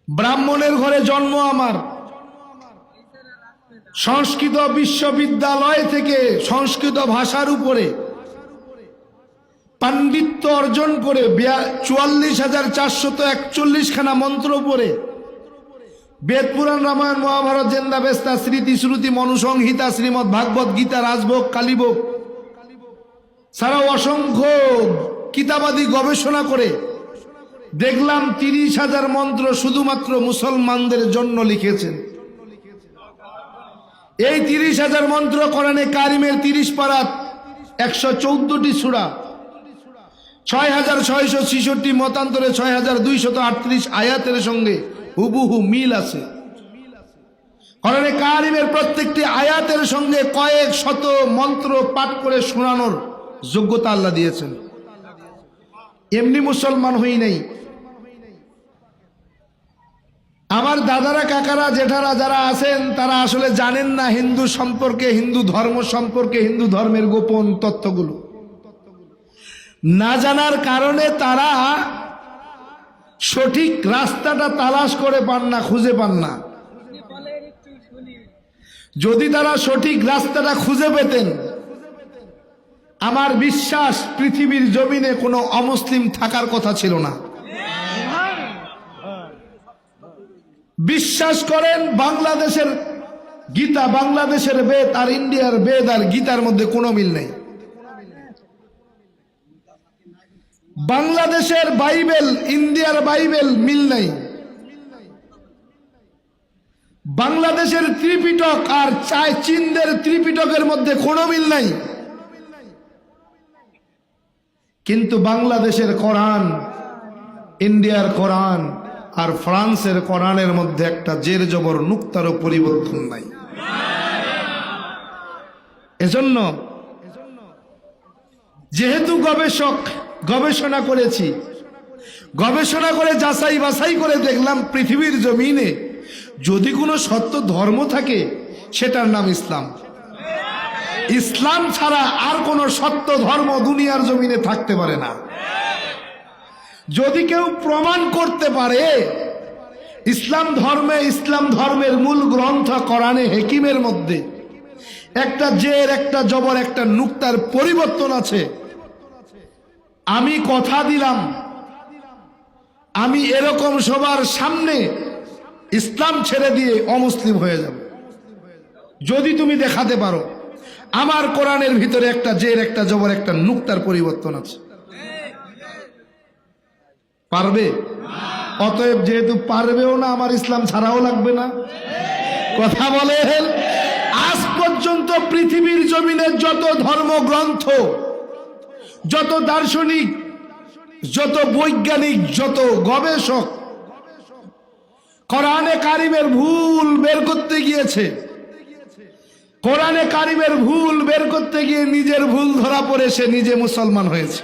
ব্রাহ্মণের ঘরে জন্ম আমার, সংস্কৃত বিশ্ববিদ্যালয় থেকে সংস্কৃত ভাষার উপরে পাণ্ডিত্য অর্জন করে 44,441 খানা মন্ত্র পড়ে বেদ পুরাণ রামায়ণ মহাভারত জেন্দা বেস্তা স্মৃতি শ্রুতি মনুসংহিতা শ্রীমৎ ভাগবত গীতা রাজভোগ কালীভোগ ছাড়াও অসংখ্য কিতাবাদি গবেষণা করে দেখলাম 30,000 মন্ত্র শুধুমাত্র মুসলমানদের জন্য লিখেছেন। এই 30,000 মন্ত্র কোরআনে কারিমের 30 পারাত 114টি সূরা 6,666 মতান্তরে 6,238 আয়াতের সঙ্গে হুবহু মিল আছে। কোরআনে কারিমের প্রত্যেকটি আয়াতের সঙ্গে কয়েক শত মন্ত্র পাঠ করে শোনানোর যোগ্যতা আল্লাহ দিয়েছেন। এমনি মুসলমান হই নাই। আমার দাদারা কাকারা জেঠারা যারা আছেন তারা আসলে জানেন না হিন্দু সম্পর্কে, হিন্দু ধর্ম সম্পর্কে, হিন্দু ধর্মের গোপন তথ্যগুলো না জানার কারণে তারা সঠিক রাস্তাটা তালাশ করে পান না, খুঁজে পান না। যদি তারা সঠিক রাস্তাটা খুঁজে পেতেন, আমার বিশ্বাস পৃথিবীর জমিনে কোনো অমুসলিম থাকার কথা ছিল না। বিশ্বাস করেন, বাংলাদেশের গীতা, বাংলাদেশের বেদ আর ইন্ডিয়ার বেদ আর গীতার মধ্যে কোনো মিল নেই। বাংলাদেশের বাইবেল ইন্ডিয়ার বাইবেল মিল নেই। বাংলাদেশের ত্রিপিটক আর চীনদের ত্রিপিটকের মধ্যে কোনো মিল নাই। কিন্তু বাংলাদেশের কোরআন, ইন্ডিয়ার কোরআন আর ফ্রান্সের কোরআনের মধ্যে একটা জের জবর নুক্তারও পরিবর্তন নাই। এজন্য যেহেতু গবেষণা করেছি, গবেষণা করে যাচাই বাছাই করে দেখলাম পৃথিবীর জমিনে যদি কোনো সত্য ধর্ম থাকে সেটার নাম ইসলাম। ইসলাম ছাড়া আর কোনো সত্য ধর্ম দুনিয়ার জমিনে থাকতে পারে না। যদি কেউ প্রমাণ করতে পারে ইসলাম ধর্মের মূল গ্রন্থ কোরআনে হাকিমের মধ্যে একটা জের, একটা জবর, একটা নুক্তার পরিবর্তন আছে, আমি কথা দিলাম আমি এরকম সবার সামনে ইসলাম ছেড়ে দিয়ে অমুসলিম হয়ে যাব যদি তুমি দেখাতে পারো আমার কোরআনের ভিতরে একটা জের, একটা জবর, একটা নুক্তার পরিবর্তন আছে। পারবে? অতএব যেহেতু পারবেও না, আমার ইসলাম ছাড়াও লাগবে না। কথা বলেন, আজ পর্যন্ত পৃথিবীর জমিনে যত ধর্মগ্রন্থ, যত দার্শনিক, যত বৈজ্ঞানিক, যত গবেষক কোরআনে কারিমের ভুল বের করতে গিয়েছে, কোরআনে কারিমের ভুল বের করতে গিয়ে নিজের ভুল ধরা পড়ে সে নিজে মুসলমান হয়েছে।